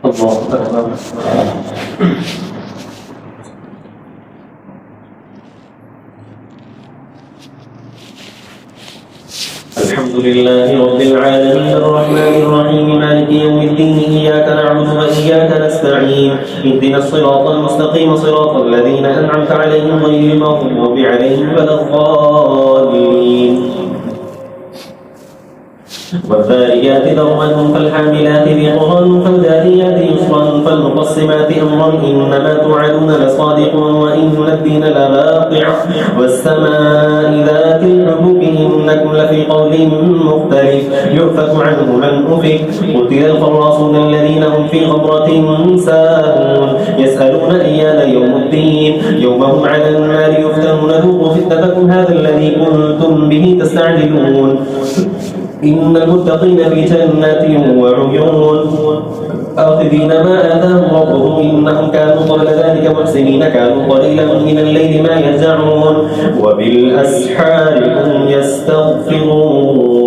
الله أكبر. الحمد لله رب العالمين الرحمن الرحيم مالك يوم الدين إياك نعبد وإياك نستعين اهدنا الصراط المستقيم صراط الذين أنعمت عليهم غير المغضوب عليهم ولا الضالين والذاريات ذروا فالحاملات وقرا فالجاريات يسرا فالمقسمات أمرا إنما توعدون لصادق وإن الدين لواقع والسماء ذات الحبك إنكم لفي قول مختلف يؤفك عنه من أفك قتل الخراصون الذين هم في غمرة ساهون يسألون أيان يوم الدين يوم هم على النار يفتنون ذوقوا فتنتكم هذا الذي كنتم به تستعجلون إن المتقين في جنات وعيون آخذين ما آتاهم ربهم إنهم كانوا قبل ذلك محسنين كانوا قليلا من الليل ما يهجعون وبالأسحار هم يستغفرون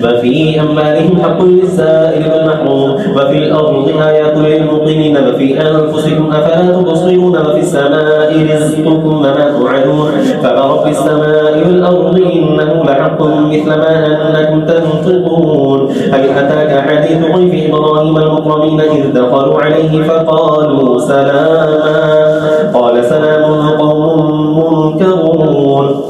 وفي أموالهم حق للسائل والمحروم وفي الأرض آيات للموقنين وفي أنفسكم أفلا تبصرون وفي السماء رزقكم وما توعدون فورب السماء والأرض إنه لحق مثل ما أنكم تنطقون هل أتاك حديث ضيف إبراهيم المكرمين إذ دخلوا عليه فقالوا سلاما قال سلام قوم منكرون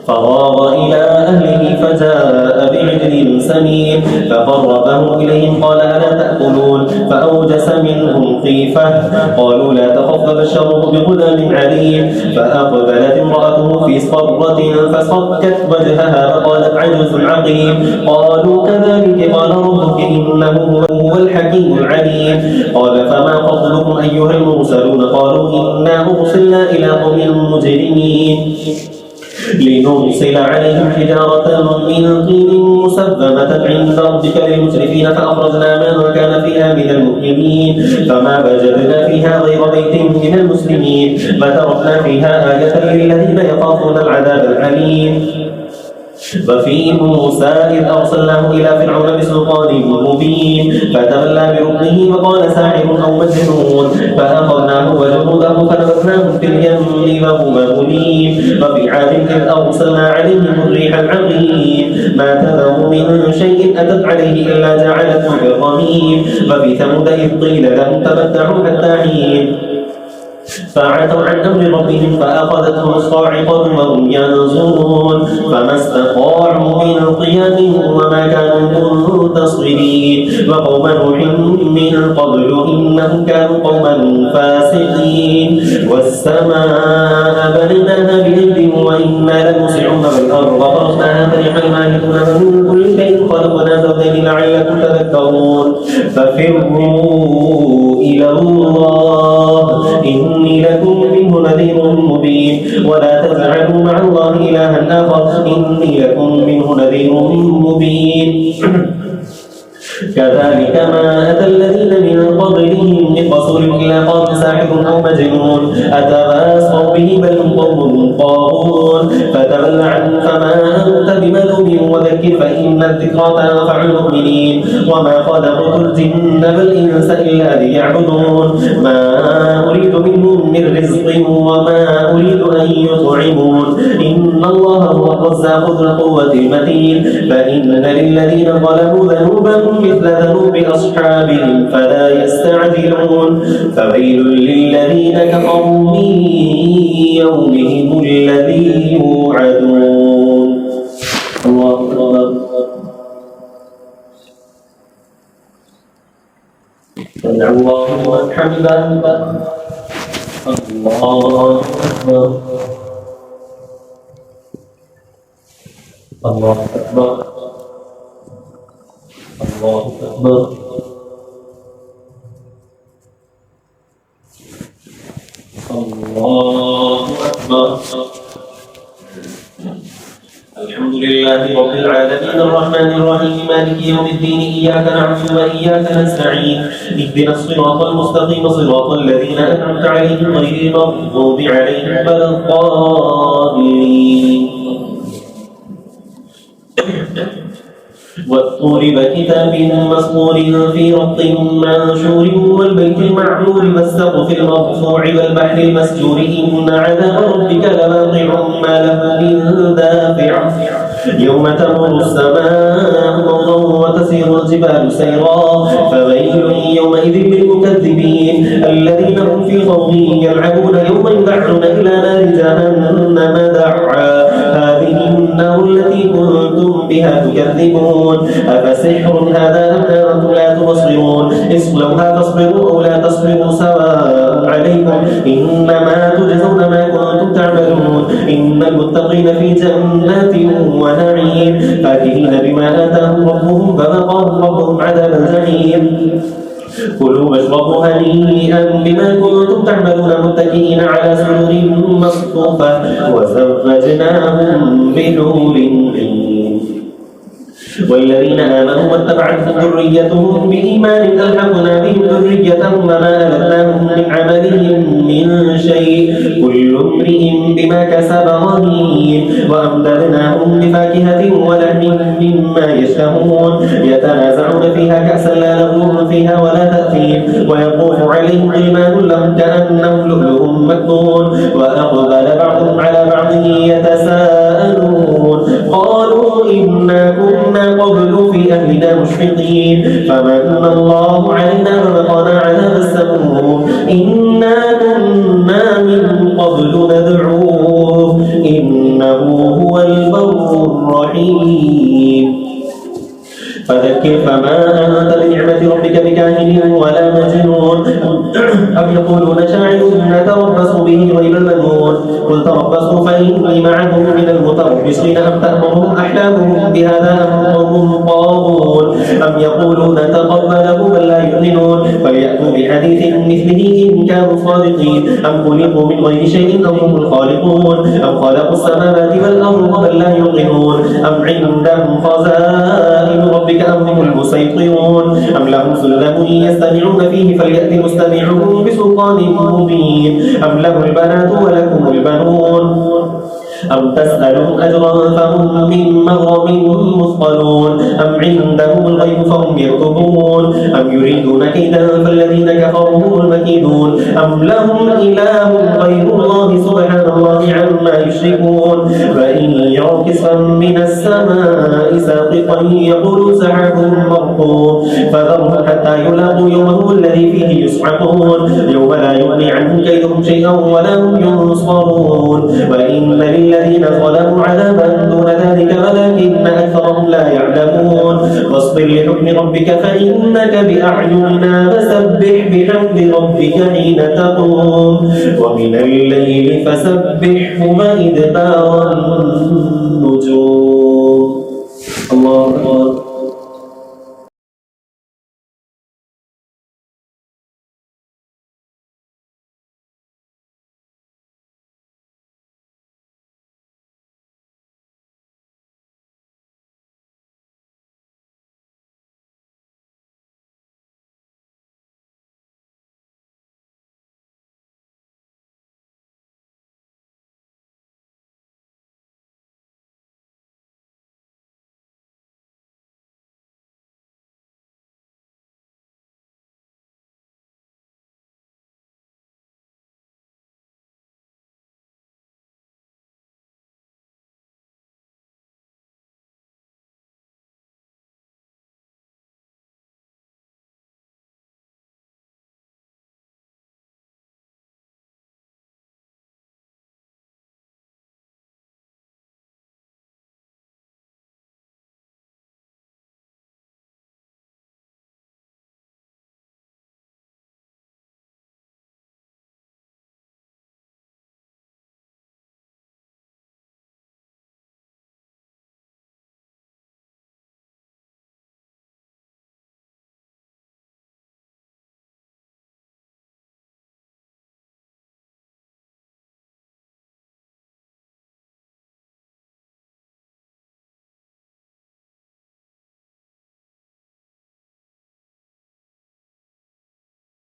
فراغ إلى أهله فجاء بعجل سمين فقربه إليهم قال ألا تأكلون فأوجس منهم خيفة قالوا لا تخف فبشروه بغلام عليم فأقبلت امرأته في صرة فصكت وجهها وقالت عجوز عقيم قالوا كذلك قال ربك إنه هو الحكيم العليم قال فما خطبكم أيها المرسلون قالوا إنا أرسلنا إلى قوم مجرمين لنرسل عليهم حجارة من طين مسبمة عند ربك للمسرفين فأخرجنا من كان فيها من المؤمنين فما وجدنا فيها غير بيت من المسلمين فتركنا فيها آية للذين يخافون العذاب الأليم وفي موسى إذ أرسلناه إلى فرعون بسلطان مبين فتولى بركنه وقال ساحر أو مجنون فأخذناه وجنوده فنبذناهم في اليم وهو مليم وفي عاد إذ أرسلنا عليهم الريح العقيم ما تذر من شيء أتت عليه إلا جعلته كالرميم وفي ثمود إذ قيل لهم تمتعوا حتى حين فعتوا عن أمر ربهم فأخذتهم الصاعقة وهم ينظرون فما استطاعوا من قيام وما كانوا منتصرين وقوم نوح من قبل إنهم كانوا قوما فاسقين والسماء بنيناها بأيد وإنا لموسعون والأرض فرشناها فرح المالكون من كل شيء خلقنا زوجين لعلكم تذكرون ففروا إلى الله إني لكم منه نذير مبين ولا تجعلوا مع الله إلها آخر إني لكم منه نذير مبين كذلك ما أتى الذين من قبلهم من رسول إلا قال ساحر أو مجنون أتواصوا به بل هم قوم طاغون فتول عنهم فما أنت بملوم وذكر فإن الذكرى تنفع المؤمنين وما خلقت الجن والإنس إلا ليعبدون ما أريد منهم من رزق وما أريد أن يطعمون إن الله هو الرزاق ذو القوة المتين فإن للذين ظلموا ذنوبا مثل ذنوب أصحابهم فلا يستعجلون فويل للذين كفروا من يومهم الذي يوعدون الله أكبر سمع الله لمن حمده الله أكبر الله أكبر الله أكبر الله أكبر الحمد لله رب العالمين الرحمن الرحيم مالك يوم الدين إياك نعبد وإياك نستعين اهدنا الصراط المستقيم صراط الذين أنعمت عليهم غير المغضوب عليهم ولا الضالين. والطور وكتاب مسطور في رق منشور والبيت المعمور والسقف المرفوع والبحر المسجور إن عذاب ربك لواقع ما له من دافع يوم تمر السماء مورا وتسير الجبال سيرا فويل يومئذ للمكذبين الذين هم في خوض يلعبون يوم يدعون إلى نار جهنم دعا هذه النار التي كنتم بها تكذبون أفسحر هذا أم أنتم لا تبصرون اصلوها فاصبروا أو لا تصبروا سواء عليكم إنما تجزون ما كنتم تعملون إن المتقين في جنات ونعيم فاكهين بما آتاهم ربهم فوقاهم ربهم عذاب الجحيم كلوا واشربوا هنيئا بما كنتم تعملون متكئين على سرر مصفوفة وزوجناهم بحور عين والذين آمنوا واتبعتهم ذريتهم بإيمان ألحقنا بهم ذريتهم وما ألتناهم من عملهم من شيء كل امرئ بما كسب رهين وأمددناهم بفاكهة ولحم مما يشتهون يتنازعون فيها كأسا لا لغو فيها ولا تأثيم ويطوف عليهم غلمان لهم كأنهم لؤلؤ مكنون وأقبل بعضهم على بعض يتساءلون قالوا إنا كنا قبل في أهلنا مشفقين فمن الله علينا ووقانا عذاب السموم إنا كنا من قبل ندعوه إنه هو البر الرحيم فذكر فما أنت بنعمة ربك بكاهن ولا مجنون أم يقولون شاعر نتربص به غير المنون قل تربصوا فإني معكم من المتربصين أم تأمرهم أحلامهم بهذا أم هم طاغون أم يقولون تقبله بل لا يؤمنون فليأتوا بحديث مثله إن كانوا صادقين أم خلقوا من غير شيء أم هم الخالقون أم خلقوا السماوات والأرض بل لا يوقنون أم عندهم خزائن ربك أم هم المسيطرون أم لهم سلم يستمعون فيه فليأت مستمعهم بسلطان مبين أم له البنات ولكم البنون أم تسألهم أجرا فهم من مغرم مثقلون أم عندهم الغيب فهم يكتبون أم يريدون كيدا فالذين كفروا هم المكيدون أم لهم إله غير الله سبحان الله عما يشركون فإن يروا كسفا من السماء ساقطا يقولوا سحاب مرقوم فذرهم حتى يلاقوا يومهم الذي فيه يصعقون يوم لا يغني عنهم كيدهم شيئا ولا هم ينصرون وإن للذين ظلموا عذابا دون ذلك ولكن أكثرهم لا يعلمون واصبر لحكم ربك فإنك بأعيننا فسبح بحمد ربك حين تقوم ومن الليل فسبحه وإدبار النجوم الله أكبر